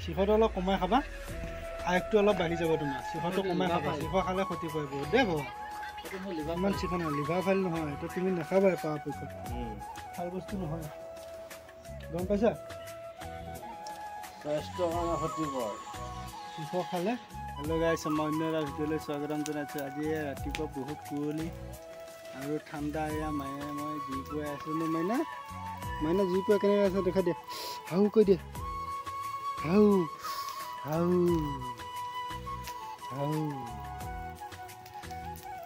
শিখৰটো অলপ কমাই খাবা আয়কটো অলপ বাঢ়ি যাব তোমাৰ শিখৰটো কমাই খাবা শিখৰ খালে ক্ষতি কৰিব দেই বাবা ইমান চিকন লিভাৰ ফাইল নহয় এইটো তুমি নাখাবা পৰাপক্ষত ভাল বস্তু নহয় গম পাইছা স্বাস্থ্যৰ কাৰণে ক্ষতিকৰ শিখৰ খালে হেল্ল' গাইছ মই অন্য এটা ভিডিঅ'লৈ স্বাগতম জনাইছোঁ আজি ৰাতিপুৱা বহুত কুঁৱলী আৰু ঠাণ্ডা এয়া মায়ে মই জুই পুৱাই আছোঁ নে মাইনা জুই পুৱাই কেনেকৈ আছে দেখা দিয়া হাউ কৈ দিয়া হাউ হাউ হাউ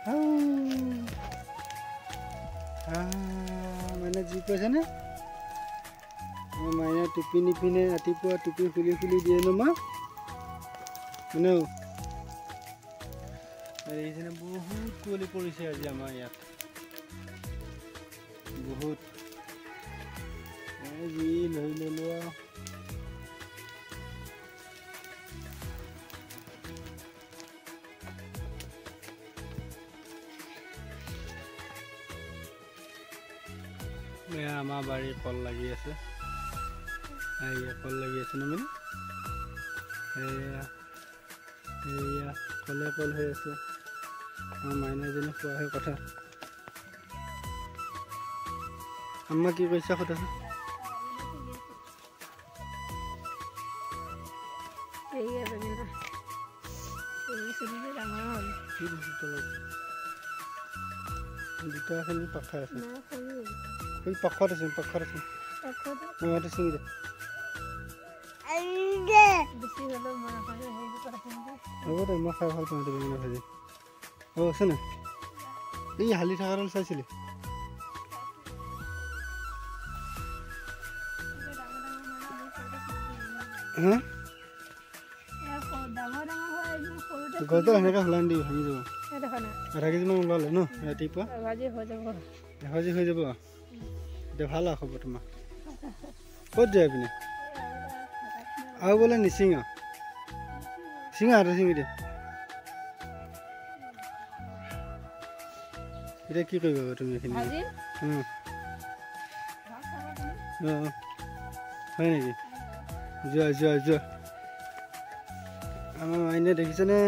হাউ মাইনা জুই পুৱাইছেনে মই মাইনা টুপি নিপিনে ৰাতিপুৱা টুপি খুলি খুলি দিয়ে ন মা মানে এইখানে বহুত কুঁৱলী পৰিছে আজি আমাৰ ইয়াত বহুত যি লৈ ললো আমাৰ বাৰীত কল লাগি আছে কল লাগি আছে ন এয়া কলে কল হৈ আছে আমাৰ মাইনাজনী খোৱাহে কথা আম্মা কি কৈছা কথা দুটা খেলি পাখা আছে পাখত আছে মইটো চিঙি দে হ'ব দে মই খাই ভাল পাওঁ বেঙেনা ভাজি আছে না এই হালি থকাডাল চাইছিলি গছডাল সেনেকৈ সলাই দি ভাঙি যাব আধা কেজিমান ওলালে ন ৰাতিপুৱা এভাজি হৈ যাব এতিয়া ভাল আৰু খবৰ তোমাৰ ক'ত যায় পিনে আৰু বোলে নিচিঙা চিঙা আৰু চিঙি দে এতিয়া কি কৰিবা তুমি এইখিনি হয় নেকি যোৱা যোৱা যোৱা আমাৰ মাইনে দেখিছেনে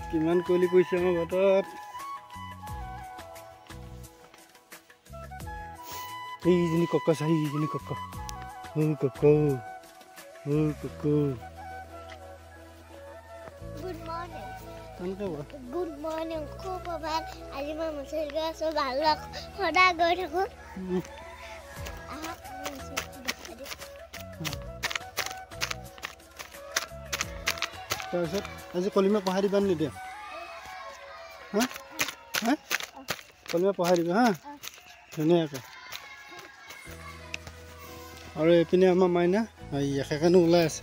কিমান কুঁৱলী পৰিছে আমাৰ বাটত এইজনী কক্কা চাহি এইজনী কক্কা Good morning, খুব ভাল আজি মই মুছল গৈ আছো ভাল সদায় গৈ থাকো তাৰপিছত আজি কলিমা পঢ়াই দিবা নিদিয়া কলিমা পঢ়াই দিবা হা ধুনীয়াকৈ আৰু এইপিনে আমাৰ মাইনা একেকানো ওলাই আছে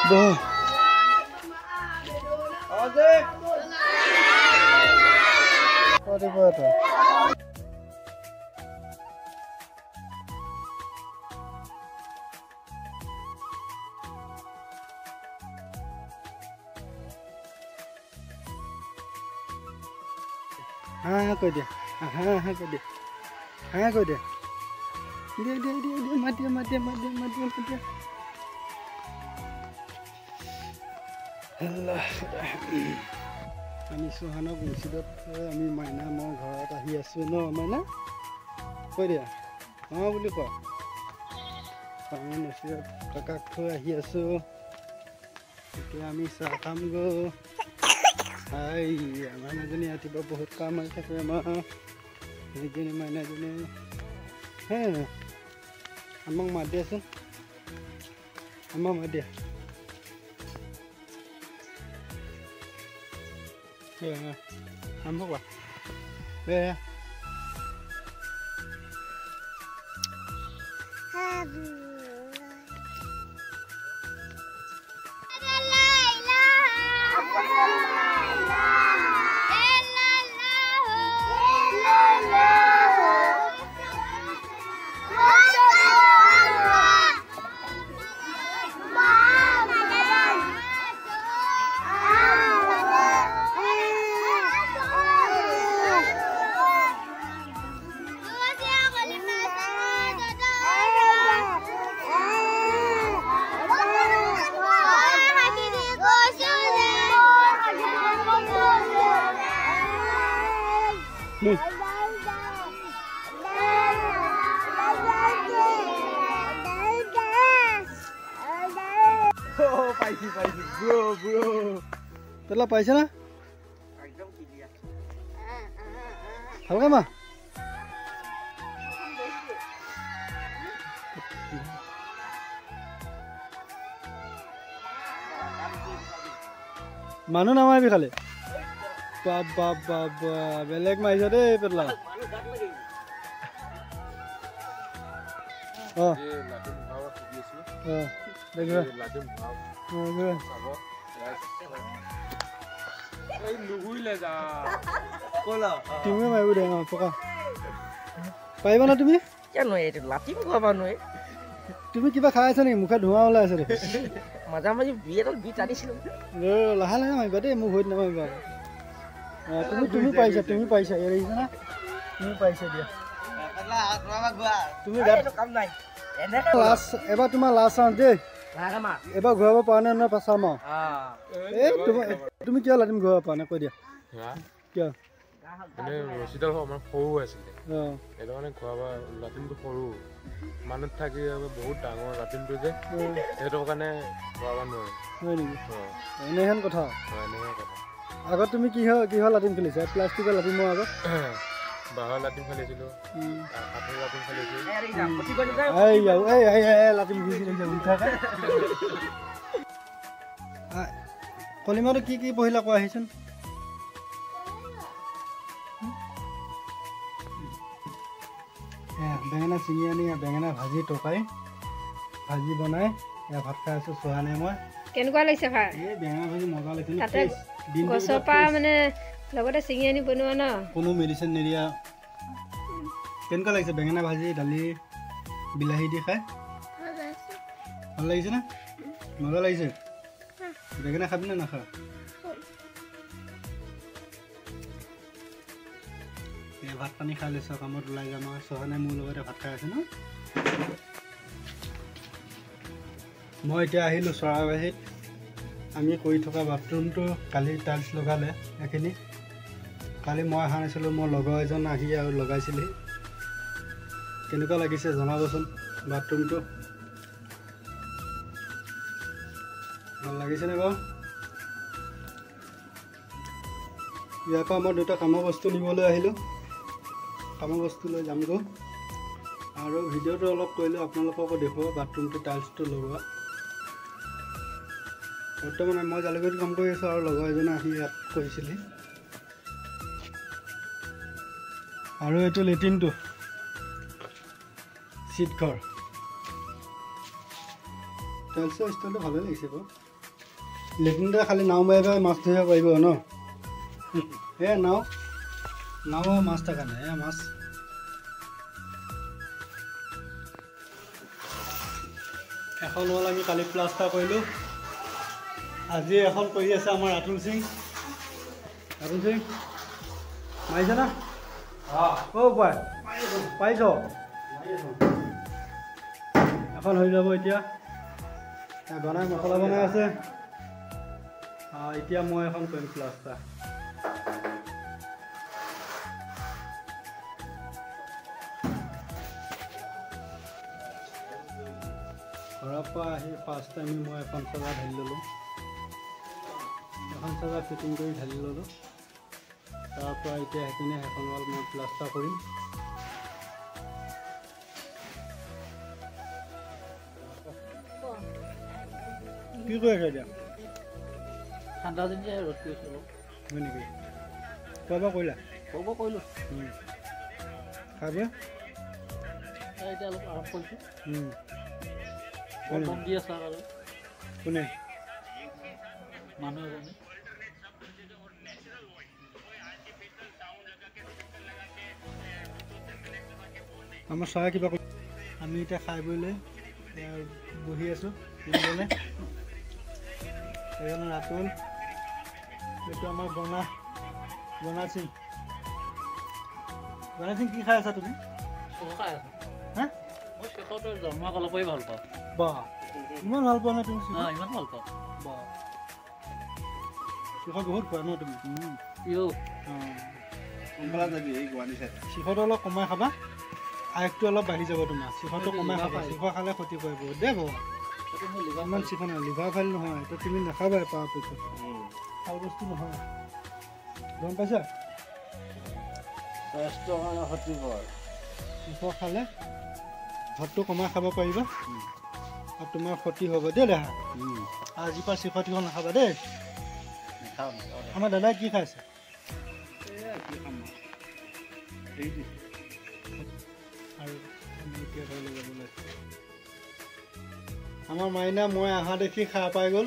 বহ কৈ দিয়া কৈ দিয়া কৈ দিয়া মাত দিয়া আমি চৌহানক মছজিদত আমি মাইনা মই ঘৰত আহি আছোঁ ন মাইনা কৈ দিয়া বুলি কোৱা আমি মছজিদত কাকাক থৈ আহি আছোঁ এতিয়া আমি চাহ খামগৈ মাইনাজনী ৰাতিপুৱা বহুত কাম আহি থাকে আমাৰ সেইজনী মাইনাজনী হে আমাক মাত দিয়াচোন আমাক মাত দিয়া আৰম্ভ কৰা পাইছি ব্ৰো পেলা পাইছে না ভালকে মা মানুহ নামাৰিবি খালি বাবা বেলেগ মাৰিছ দেই পেলা তুমি মাৰিব দে পকা পাৰিবা না তুমি তুমি কিবা খাই আছা নেকি মুখে ধোঁৱা ওলাই আছে মাজা মাজে লাহে লাহে মাৰিবা দেই মোক ভৰিত নামাৰিবা তুমি পাৰিছা তুমি পাৰিছা এৰিছা না তুমি পাৰিছা দিয়া তুমি এবাৰ তোমাৰ লাষ্ট চান্স দেই এবাৰ ঘূৰাব পৰা নাই নহয় চাম এই তুমি কিয় লাটিম ঘূৰাব পৰা নাই কৈ দিয়া কিয় ৰছীডাল আমাৰ সৰু আছিলে সেইটো মানে ঘূৰাবা লাটিমটো সৰু মানুহ থাকি বহুত ডাঙৰ লাটিমটো যে সেইটো কাৰণে ঘূৰাব নোৱাৰে হয় নেকি এনেহেন কথা আগত তুমি কিহৰ লাটিম খেলিছা প্লাষ্টিকৰ লাটিমৰ আগত বাঁহৰ লাটিম খেলিছিলোঁ কাঠৰ লাটিম খেলিছিলোঁ লাটিম কলিমাটো কি কি পঢ়িলা কোৱা আহিছোন বেঙেনা ছিঙি আনি বেঙেনা ভাজি টকাই ভাজি বনাই ভাত খাই আছো চোৱা নাই মই কেনেকুৱা লাগিছে ভাই এই বেঙেনা ভাজি মজা লাগিছে তাতে গছৰ পৰা মানে লগতে ছিঙি আনি বনোৱা ন কোনো মেডিচিন নিদিয়া কেনেকুৱা লাগিছে বেঙেনা ভাজি দালি বিলাহী দি খাই ভাল লাগিছে না মজা লাগিছে বেঙেনা খাবি নে নাখা ভাত পানী খাই লৈছো কামত ওলাই যাম আৰু চহানে মোৰ লগতে ভাত খাই আছে ন মই এতিয়া আহিলোঁ চৰাইবাহীত আমি কৰি থকা বাথৰুমটো কালি টাইলছ লগালে এইখিনি কালি মই অহা নাছিলোঁ মোৰ লগৰ এজন আহি আৰু লগাইছিলহি কেনেকুৱা লাগিছে জনাবচোন বাথৰুমটো ভাল লাগিছেনে বাৰু ইয়াৰ পৰা মই দুটা কামৰ বস্তু নিবলৈ আহিলোঁ কামৰ বস্তু লৈ যামগৈ আৰু ভিডিঅ'টো অলপ কৰিলোঁ আপোনালোককো দেখুৱাব বাথৰুমটো টাইলছটো লগোৱা বৰ্তমান মই জালুকীত কাম কৰি আছোঁ আৰু লগৰ এজনে আহি ইয়াত কৰিছিলে আৰু এইটো লেট্ৰিনটো চিট ঘৰ টাইলছৰ ষ্টাইলটো ভালেই লাগিছে বাৰু লেট্ৰিনটোৱে খালি নাও মাৰি পাই মাছ ধৰিব পাৰিব ন নাও মাছ থকা নাই মাছ এখন হ'ল আমি কালি প্লাষ্টাৰ কৰিলোঁ আজি এখন কৰি আছে আমাৰ ৰাতুল সিং মাৰিছে না পাইছ এখন হৈ যাব এতিয়া বনাই মছলা বনাই আছে এতিয়া মই এখন কৰিম প্লাষ্টাৰ ঘৰৰ পৰা আহি ফাৰ্ষ্ট টাইম মই এখন চাগা ঢালি ল'লোঁ এখন চাগা ফিটিং কৰি ঢালি ল'লোঁ তাৰপৰা এতিয়া সেইপিনে সেইখন ৱাল মই প্লাষ্টাৰ কৰিম কি কৰি আছে এতিয়া ঠাণ্ডা দিন যে ৰ'দ কৰিছোঁ হয় নেকি খোৱা বোৱা কৰিলা কৰিলোঁ খাই বৈ এতিয়া অলপ আৰাম কৰিছোঁ দি আছে আৰু কোনে মানুহ এজনে আমাৰ চাহ কিবা আমি এতিয়া খাই বৈ লৈ বহি আছোঁ এজনে ৰাতুল এইটো আমাৰ গণা সিং কি খাই আছা তুমি খাই আছোঁ হা মই শেষতে জন্মক অলপেই ভাল পাওঁ বা ইমান ভাল পোৱা নাই তুমি ইমান ভাল পাওঁ বা শেষত বহুত খোৱা ন তুমি চিখৰটো অলপ কমাই খাবা আয়কটো অলপ বাঢ়ি যাব তোমাৰ চিখৰটো কমাই খাবা চিখৰ খালে ক্ষতি কৰিব দে বাবা ইমান চিখৰ নহয় লিভাৰ ফাইল নহয় এইটো তুমি নাখাবা পৰাপক্ষত ভাল বস্তু নহয় গম পাইছা স্বাস্থ্যৰ কাৰণে ক্ষতিকৰ চিখৰ খালে ভাতটো কমাই খাব পাৰিবা আৰু তোমাৰ ক্ষতি হ'ব দেই দেহা আজিৰ পৰা চিখৰ তিখৰ নাখাবা দেই আমাৰ দাদাই কি খাইছে আৰু আমি এতিয়া ঘৰলৈ যাব লাগে আমাৰ মাইনা মই অহা দেখি সাৰ পাই গ'ল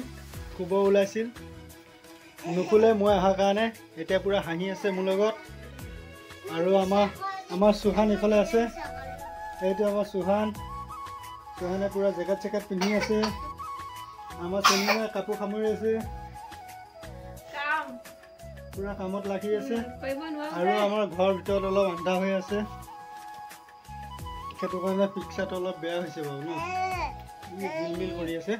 শুব ওলাইছিল নুশুলে মই অহাৰ কাৰণে এতিয়া পূৰা হাঁহি আছে মোৰ লগত আৰু আমাৰ চুহান ইফালে আছে এইটো আমাৰ চুহানে পূৰা জেকেট চেকেট পিন্ধি আছে আমাৰ চেনীয়ে কাপোৰ সামৰি আছে পূৰা কামত লাগি আছে আৰু আমাৰ ঘৰৰ ভিতৰত অলপ আন্ধা হৈ আছে সেইটো কাৰণে পিক্সাৰটো অলপ বেয়া হৈছে বাৰু ন মিল কৰি আছে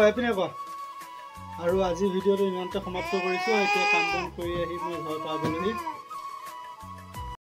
এপিনে কোৱা আৰু আজি ভিডিঅ'টো ইমানতে সমাপ্ত কৰিছোঁ এতিয়া কাম বন কৰি আহি মই ঘৰ পাবলৈহি